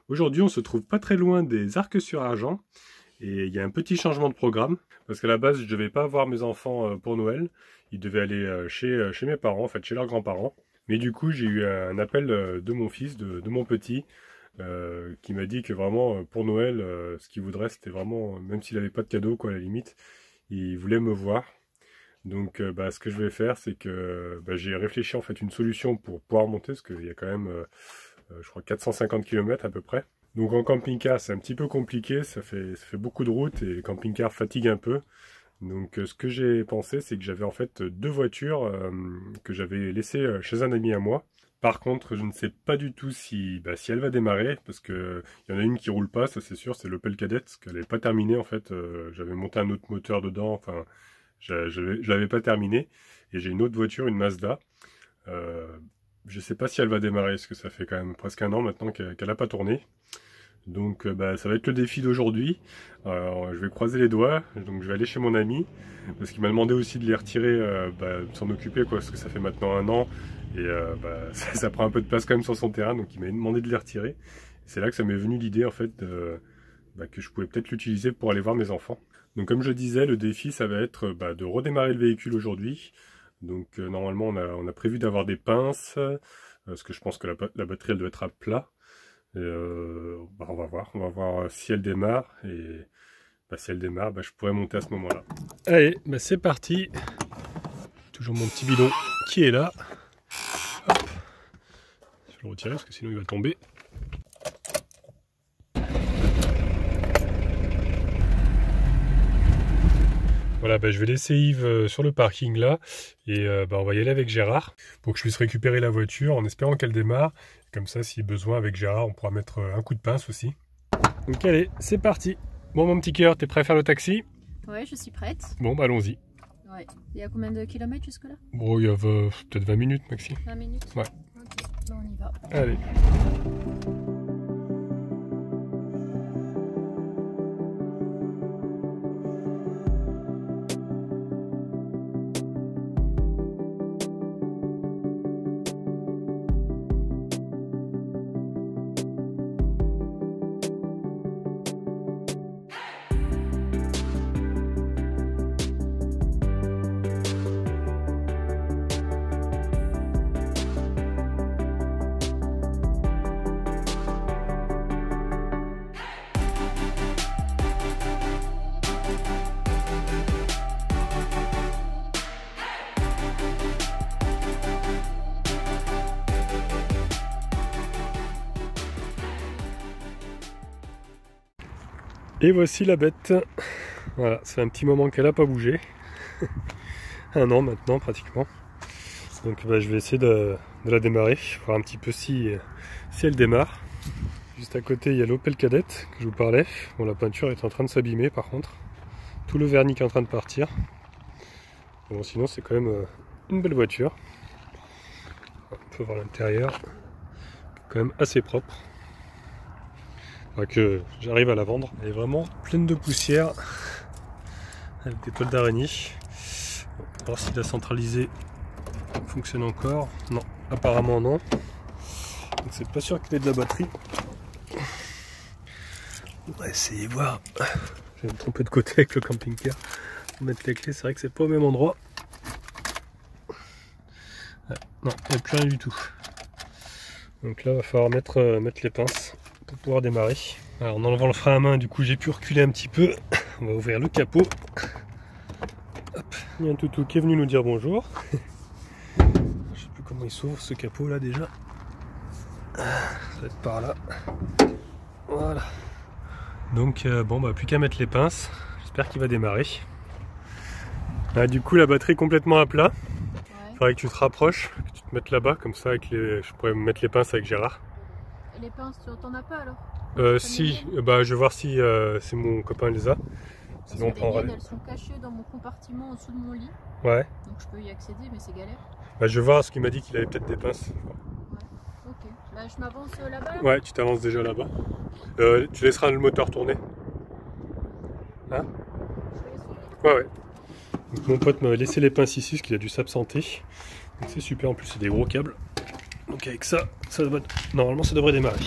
Aujourd'hui, on se trouve pas très loin des Arcs-sur-Argent et il y a un petit changement de programme parce qu'à la base, je devais pas voir mes enfants pour Noël. Ils devaient aller chez mes parents, en fait, chez leurs grands-parents. Mais du coup, j'ai eu un appel de mon fils, de mon petit, qui m'a dit que vraiment, pour Noël, ce qu'il voudrait, c'était vraiment, même s'il n'avait pas de cadeau, quoi, à la limite, il voulait me voir. Donc, ce que je vais faire, c'est que j'ai réfléchi en fait une solution pour pouvoir monter, parce qu'il y a quand même, je crois, 450 km à peu près. Donc en camping-car, c'est un petit peu compliqué, ça fait beaucoup de route et le camping-car fatigue un peu. Donc ce que j'ai pensé, c'est que j'avais en fait deux voitures que j'avais laissées chez un ami à moi. Par contre, je ne sais pas du tout si elle va démarrer, parce que il y en a une qui roule pas, ça c'est sûr, c'est l'Opel Kadett, parce qu'elle n'est pas terminée en fait. J'avais monté un autre moteur dedans, enfin, je l'avais pas terminé. Et j'ai une autre voiture, une Mazda. Je sais pas si elle va démarrer, parce que ça fait quand même presque un an maintenant qu'elle n'a pas tourné. Donc ça va être le défi d'aujourd'hui. Je vais croiser les doigts, donc je vais aller chez mon ami, parce qu'il m'a demandé aussi de les retirer, de s'en occuper, quoi, parce que ça fait maintenant un an, et ça prend un peu de place quand même sur son terrain, donc il m'a demandé de les retirer. C'est là que ça m'est venu l'idée en fait que je pouvais peut-être l'utiliser pour aller voir mes enfants. Donc comme je disais, le défi ça va être de redémarrer le véhicule aujourd'hui. Donc normalement on a prévu d'avoir des pinces, parce que je pense que la batterie elle doit être à plat. On va voir si elle démarre, et si elle démarre, je pourrais monter à ce moment-là. Allez, c'est parti. Toujours mon petit bidon qui est là. Hop. Je vais le retirer parce que sinon il va tomber. Voilà, je vais laisser Yves sur le parking là, et on va y aller avec Gérard pour que je puisse récupérer la voiture en espérant qu'elle démarre. Comme ça, si besoin, avec Gérard, on pourra mettre un coup de pince aussi. Donc allez, c'est parti. Bon, mon petit cœur, t'es prêt à faire le taxi? Ouais, je suis prête. Bon, allons-y. Ouais. Il y a combien de kilomètres jusque là? Bon, il y a peut-être 20 minutes, Maxi. 20 minutes? Ouais. Ok, on y va. Allez. Et voici la bête. Voilà, c'est un petit moment qu'elle n'a pas bougé. Un an maintenant pratiquement. Donc je vais essayer de la démarrer, voir un petit peu si elle démarre. Juste à côté il y a l'Opel Kadett que je vous parlais. Bon, la peinture est en train de s'abîmer par contre. Tout le vernis qui est en train de partir. Bon, sinon c'est quand même une belle voiture. On peut voir l'intérieur. Quand même assez propre. Que j'arrive à la vendre. Elle est vraiment pleine de poussière avec des toiles d'araignée. On va voir si la centralisée fonctionne encore. Non, apparemment non. Donc c'est pas sûr qu'il y ait de la batterie. On va essayer de voir. Je vais me tromper de côté avec le camping-car. Mettre les clés, c'est vrai que c'est pas au même endroit. Ouais, non, il n'y a plus rien du tout. Donc là, il va falloir mettre les pinces pour pouvoir démarrer. Alors, en enlevant le frein à main, du coup j'ai pu reculer un petit peu. On va ouvrir le capot. Hop, il y a un toutou qui est venu nous dire bonjour. Je sais plus comment il s'ouvre ce capot là déjà. Ça va être par là. Voilà. Donc plus qu'à mettre les pinces. J'espère qu'il va démarrer. Là, du coup la batterie est complètement à plat. Il faudrait que tu te rapproches, que tu te mettes là-bas, comme ça je pourrais mettre les pinces avec Gérard. Les pinces, tu n'en as pas alors? Si, je vais voir si mon copain les a. Sinon on prendra. Elles sont cachées dans mon compartiment en dessous de mon lit. Ouais. Donc je peux y accéder, mais c'est galère. Je vais voir ce qu'il m'a dit qu'il avait peut-être des pinces. Ouais, ok. Je m'avance là-bas là? Ouais, tu t'avances déjà là-bas. Tu laisseras le moteur tourner. Hein? Ouais. Donc mon pote m'avait laissé les pinces ici, parce qu'il a dû s'absenter. Donc c'est super, en plus c'est des gros câbles. Donc avec ça normalement ça devrait démarrer.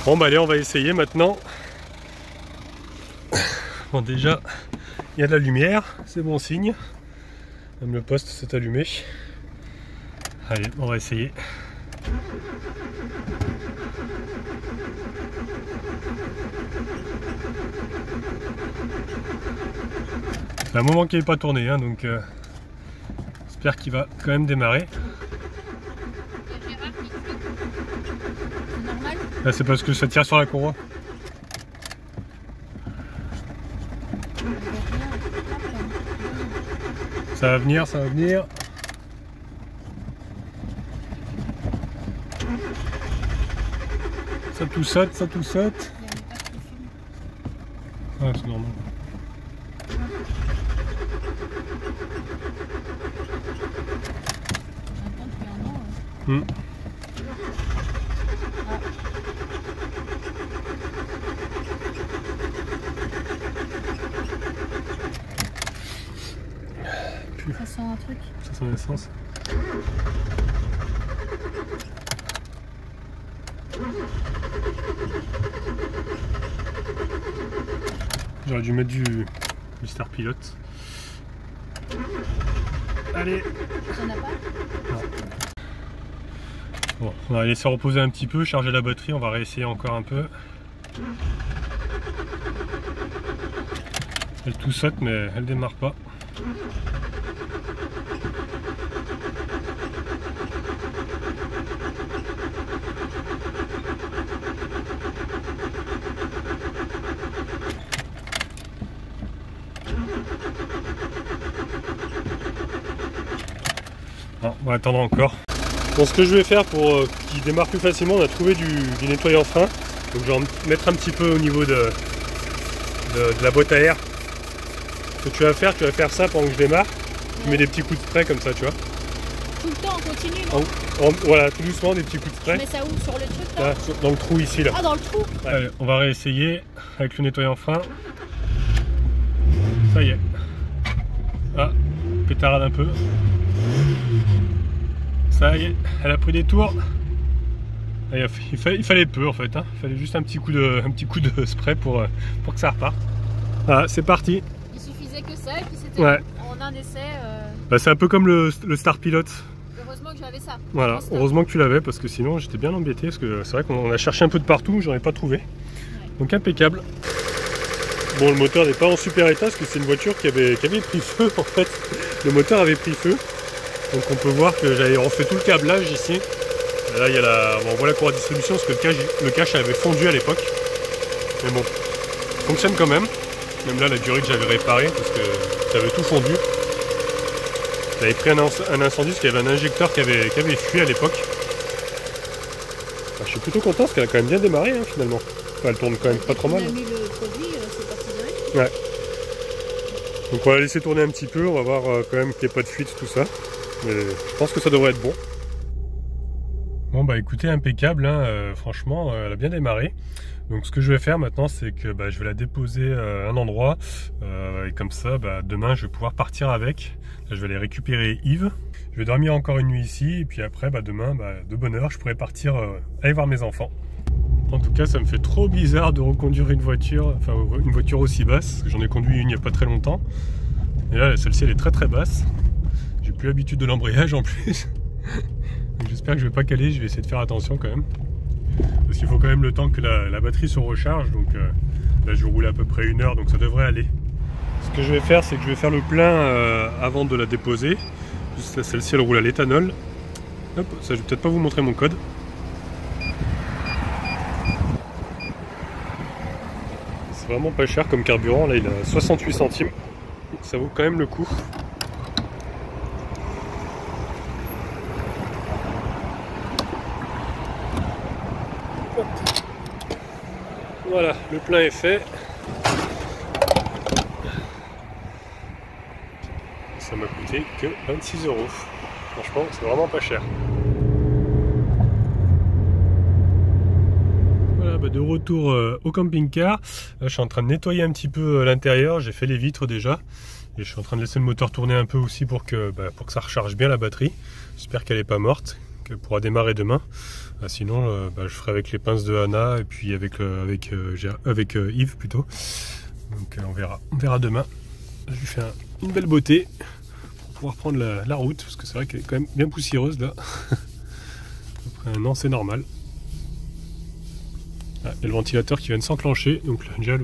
Bon bah allez, on va essayer maintenant. Bon déjà, il y a de la lumière, c'est bon signe. Même le poste s'est allumé. Allez, on va essayer. C'est un moment qu'il n'est pas tourné, hein, donc j'espère qu'il va quand même démarrer. Là, c'est parce que ça tire sur la courroie. Ça va venir, ça va venir. Ça tout saute, ça tout saute. Ah, c'est normal. Ça sent un truc. Ça sent l'essence. J'aurais dû mettre du Star Pilot. Allez. T'en as pas? Non. Bon, on va laisser reposer un petit peu, charger la batterie, on va réessayer encore un peu. Elle tout saute mais elle démarre pas. Bon, on va attendre encore. Bon, ce que je vais faire pour qu'il démarre plus facilement, on a trouvé du nettoyant frein. Donc je vais en mettre un petit peu au niveau de la boîte à air. Ce que tu vas faire ça pendant que je démarre. Tu mets des petits coups de spray comme ça, tu vois. Tout le temps, on continue, non? Voilà, tout doucement, des petits coups de spray. Je mets ça où? Sur le truc là? Là, dans le trou ici là. Ah, dans le trou? Ouais. Allez, on va réessayer avec le nettoyant frein. Ça y est. Ah, pétarade un peu. Ça y est, elle a pris des tours. Il fallait peu en fait, hein. Il fallait juste un petit coup de spray pour que ça reparte. Ah, c'est parti. Il suffisait que ça et puis c'était en un essai. Bah, c'est un peu comme le Star Pilot. Heureusement que j'avais ça. Voilà, heureusement que tu l'avais parce que sinon j'étais bien embêté parce que c'est vrai qu'on a cherché un peu de partout, j'en ai pas trouvé. Ouais. Donc impeccable. Bon, le moteur n'est pas en super état parce que c'est une voiture qui avait pris feu en fait. Le moteur avait pris feu. Donc on peut voir que j'avais refait tout le câblage ici. Et là il y a on voit la courroie de distribution parce que le cache avait fondu à l'époque. Mais bon, fonctionne quand même. Même là la durée que j'avais réparée parce que ça avait tout fondu. J'avais pris un incendie parce qu'il y avait un injecteur qui avait fui à l'époque. Enfin, je suis plutôt content parce qu'elle a quand même bien démarré hein, finalement. Enfin, elle tourne quand même pas trop mal. On a mis le produit, c'est parti direct. Ouais. Donc on va la laisser tourner un petit peu, on va voir quand même qu'il n'y ait pas de fuite, tout ça. Mais je pense que ça devrait être bon. Bon bah écoutez, impeccable, hein, franchement, elle a bien démarré. Donc ce que je vais faire maintenant, c'est que je vais la déposer à un endroit. Et comme ça, demain, je vais pouvoir partir avec. Là, je vais aller récupérer Yves. Je vais dormir encore une nuit ici. Et puis après, demain, de bonne heure, je pourrai partir aller voir mes enfants. En tout cas, ça me fait trop bizarre de reconduire une voiture aussi basse. Parce que j'en ai conduit une il n'y a pas très longtemps. Et là, celle-ci, elle est très très basse. J'ai plus l'habitude de l'embrayage en plus. J'espère que je vais pas caler, je vais essayer de faire attention quand même. Parce qu'il faut quand même le temps que la batterie se recharge. Donc là, je roule à peu près 1 heure, donc ça devrait aller. Ce que je vais faire, c'est que je vais faire le plein avant de la déposer. Celle-ci, elle roule à l'éthanol. Hop, ça, je vais peut-être pas vous montrer mon code. C'est vraiment pas cher comme carburant. Là, il a 68 centimes. Donc ça vaut quand même le coup. Voilà, le plein est fait. Ça m'a coûté que 26 €. Franchement, c'est vraiment pas cher. Voilà, de retour au camping-car. Là, je suis en train de nettoyer un petit peu l'intérieur. J'ai fait les vitres déjà. Et je suis en train de laisser le moteur tourner un peu aussi pour que ça recharge bien la batterie. J'espère qu'elle n'est pas morte, qu'elle pourra démarrer demain. Sinon, je ferai avec les pinces de Anna et puis avec Yves plutôt. Donc on verra demain. Je lui fais une belle beauté pour pouvoir prendre la route, parce que c'est vrai qu'elle est quand même bien poussiéreuse là. Après un an, c'est normal. Il y a le ventilateur qui vient de s'enclencher, donc là, déjà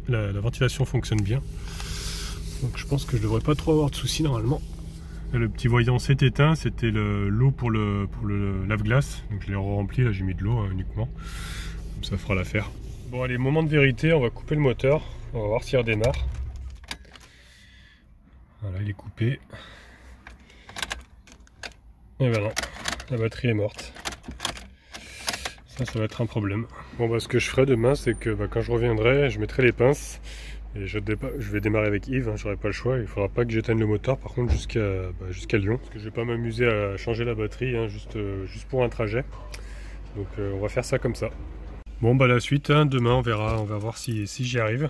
la ventilation fonctionne bien. Donc je pense que je devrais pas trop avoir de soucis normalement. Là, le petit voyant s'est éteint, c'était l'eau pour le lave-glace. Donc je l'ai rempli, là j'ai mis de l'eau uniquement. Comme ça fera l'affaire. Bon allez, moment de vérité, on va couper le moteur. On va voir s'il redémarre. Voilà, il est coupé. Et ben non, la batterie est morte. Ça va être un problème. Bon ce que je ferai demain, c'est que quand je reviendrai, je mettrai les pinces. Et je vais démarrer avec Yves, j'aurai pas le choix. Il faudra pas que j'éteigne le moteur par contre jusqu'à Lyon. Parce que je vais pas m'amuser à changer la batterie, juste pour un trajet. Donc on va faire ça comme ça. Bon la suite, demain on va voir si j'y arrive.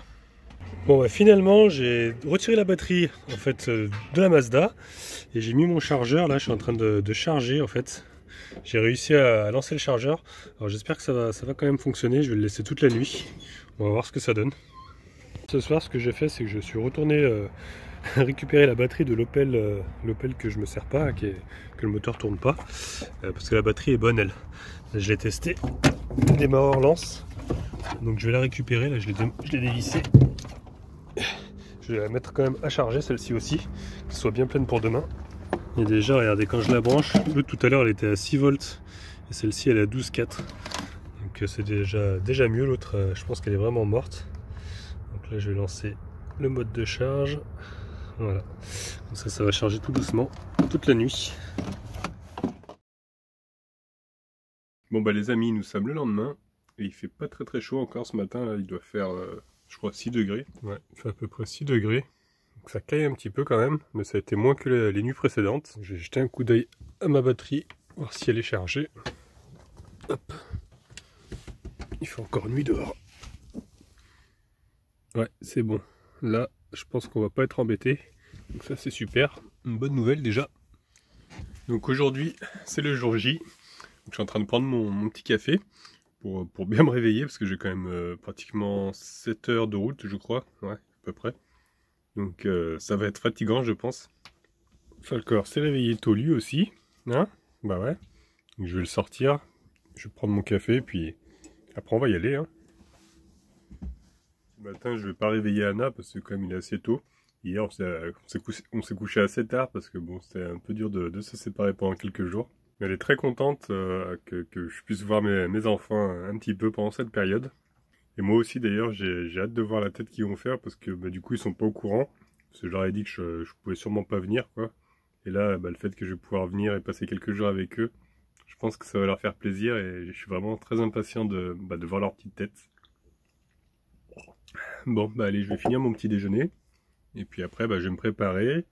Bon finalement j'ai retiré la batterie en fait de la Mazda. Et j'ai mis mon chargeur, là je suis en train de charger en fait. J'ai réussi à lancer le chargeur. Alors j'espère que ça va quand même fonctionner, je vais le laisser toute la nuit. On va voir ce que ça donne. Ce soir, ce que j'ai fait, c'est que je suis retourné récupérer la batterie de l'Opel que je me sers pas, que le moteur tourne pas, parce que la batterie est bonne, elle. Là, je l'ai testé, démarreur lance, donc je vais la récupérer. Là, je l'ai dévissée. Je vais la mettre quand même à charger, celle-ci aussi, qu'elle soit bien pleine pour demain. Et déjà, regardez, quand je la branche, tout à l'heure, elle était à 6 volts, et celle-ci, elle est à 12,4. Donc c'est déjà mieux. L'autre, je pense qu'elle est vraiment morte. Donc là je vais lancer le mode de charge. Voilà. Comme ça va charger tout doucement toute la nuit. Bon les amis, nous sommes le lendemain. Et il fait pas très chaud encore ce matin. Là, il doit faire je crois 6 degrés. Ouais, il fait à peu près 6 degrés. Donc ça caille un petit peu quand même. Mais ça a été moins que les nuits précédentes. Je vais jeter un coup d'œil à ma batterie. Voir si elle est chargée. Hop. Il fait encore nuit dehors. Ouais, c'est bon. Là, je pense qu'on va pas être embêté. Donc ça, c'est super. Une bonne nouvelle déjà. Donc aujourd'hui, c'est le jour J. Donc, je suis en train de prendre mon petit café pour bien me réveiller, parce que j'ai quand même pratiquement 7 heures de route, je crois. Ouais, à peu près. Donc ça va être fatigant, je pense. Falcor s'est réveillé tôt lui aussi. Hein? Bah ouais. Donc, je vais le sortir. Je vais prendre mon café, puis après on va y aller. Hein. Ce matin, je vais pas réveiller Anna parce que quand même il est assez tôt. Hier, on s'est couché assez tard parce que bon, c'était un peu dur de se séparer pendant quelques jours. Mais elle est très contente que je puisse voir mes enfants un petit peu pendant cette période. Et moi aussi d'ailleurs, j'ai hâte de voir la tête qu'ils vont faire parce que du coup ils sont pas au courant. Parce que je leur ai dit que je pouvais sûrement pas venir quoi. Et là, le fait que je vais pouvoir venir et passer quelques jours avec eux, je pense que ça va leur faire plaisir et je suis vraiment très impatient de voir leur petite tête. Bon, allez, je vais finir mon petit déjeuner. Et puis après, je vais me préparer.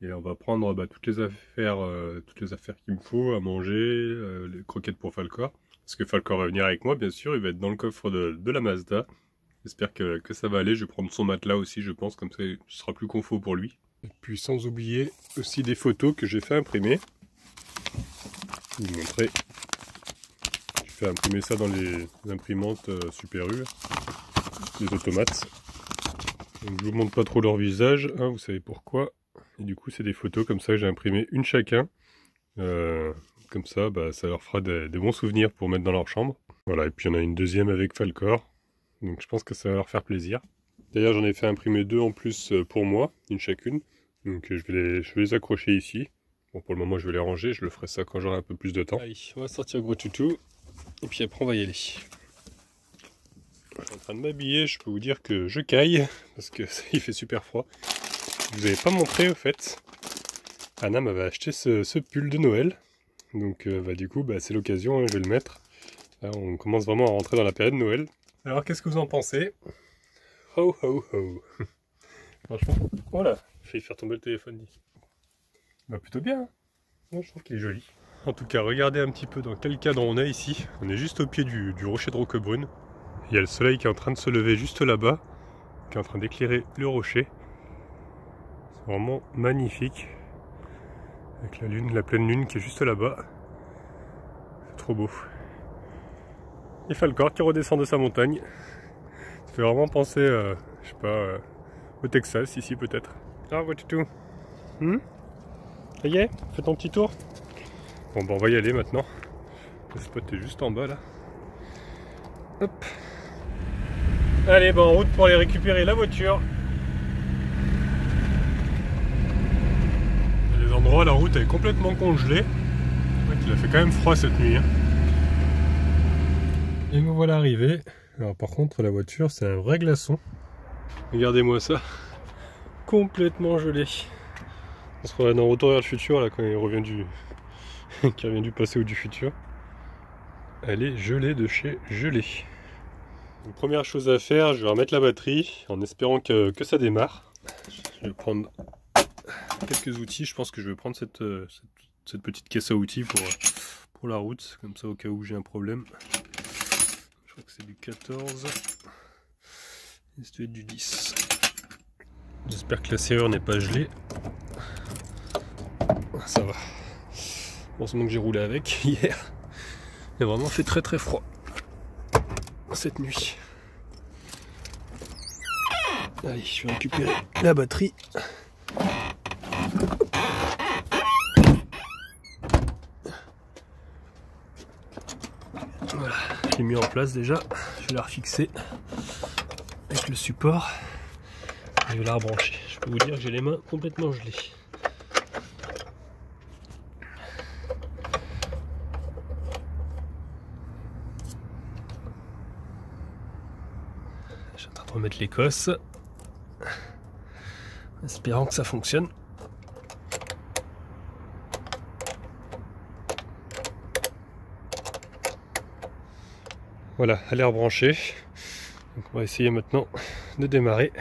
Et on va prendre toutes les affaires qu'il me faut à manger, les croquettes pour Falcor. Parce que Falcor va venir avec moi, bien sûr. Il va être dans le coffre de la Mazda. J'espère que ça va aller. Je vais prendre son matelas aussi, je pense. Comme ça, ce sera plus confort pour lui. Et puis, sans oublier aussi des photos que j'ai fait imprimer. Je vais vous montrer. J'ai fait imprimer ça dans les imprimantes Super U. Les automates. Donc, je vous montre pas trop leur visage, hein, vous savez pourquoi. Et du coup c'est des photos comme ça que j'ai imprimé une chacun. Comme ça, ça leur fera des bons souvenirs pour mettre dans leur chambre. Voilà, et puis il y en a une deuxième avec Falcor. Donc je pense que ça va leur faire plaisir. D'ailleurs j'en ai fait imprimer 2 en plus pour moi, une chacune. Donc je vais les accrocher ici. Bon pour le moment je vais les ranger, je le ferai ça quand j'aurai un peu plus de temps. Allez, on va sortir gros toutou. Et puis après on va y aller. Je suis en train de m'habiller, je peux vous dire que je caille, parce que il fait super froid. Je vous avais pas montré au fait. Anna m'avait acheté ce pull de Noël. Donc du coup c'est l'occasion, hein, je vais le mettre. Là on commence vraiment à rentrer dans la période de Noël. Alors qu'est-ce que vous en pensez? Ho ho ho. Franchement, voilà, j'ai failli faire tomber le téléphone. Plutôt bien, hein. Moi, je trouve qu'il est joli. En tout cas, regardez un petit peu dans quel cadre on est ici. On est juste au pied du rocher de Roquebrune. Il y a le soleil qui est en train de se lever juste là-bas, qui est en train d'éclairer le rocher. C'est vraiment magnifique. Avec la lune, la pleine lune qui est juste là-bas. C'est trop beau. et Falcor qui redescend de sa montagne. Ça fait vraiment penser, je sais pas, au Texas, ici peut-être. Ah, what to do? Ça y est, fais ton petit tour. Bon, bah on va y aller maintenant. Le spot est juste en bas là. Hop. Allez, bah en route pour aller récupérer la voiture. Il y a des endroits, la route est complètement congelée. Il a fait quand même froid cette nuit. Hein. Et me voilà arrivé. Alors par contre, la voiture, c'est un vrai glaçon. Regardez-moi ça. Complètement gelé. On se croirait dans Retour vers le futur là quand il revient du qui revient du passé ou du futur. Elle est gelée de chez gelée. Donc, première chose à faire, je vais remettre la batterie en espérant que ça démarre. Je vais prendre quelques outils. Je pense que je vais prendre cette petite caisse à outils pour la route, comme ça au cas où j'ai un problème. Je crois que c'est du 14. Et ça doit être du 10. J'espère que la serrure n'est pas gelée. Ça va. Heureusement que j'ai roulé avec hier. Il a vraiment fait très très froid cette nuit. Allez, je vais récupérer la batterie. Voilà, je l'ai mis en place déjà. Je vais la refixer avec le support. Je vais la rebrancher. Je peux vous dire que j'ai les mains complètement gelées. Je suis en train de remettre l'écosse. Espérant que ça fonctionne. Voilà, elle est rebranchée. Donc on va essayer maintenant de démarrer.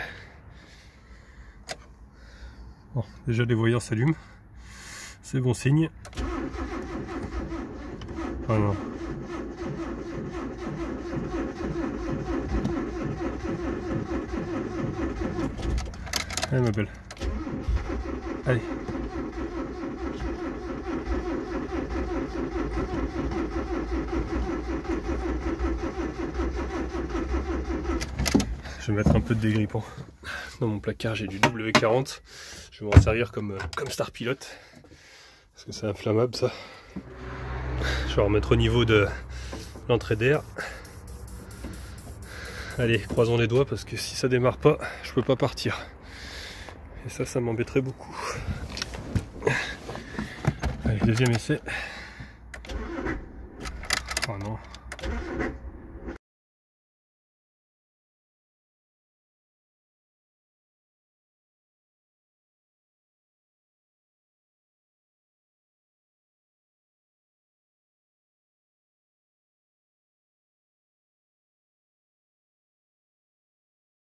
Bon, déjà les voyants s'allument. C'est bon signe. Ah non. Allez ma belle. Allez. Je vais mettre un peu de dégrippant. Dans mon placard j'ai du W40. Je vais m'en servir comme star pilote. Parce que c'est inflammable ça. Je vais remettre au niveau de l'entrée d'air. Allez, croisons les doigts parce que si ça démarre pas, je peux pas partir. Et ça m'embêterait beaucoup. Allez, deuxième essai. Oh non.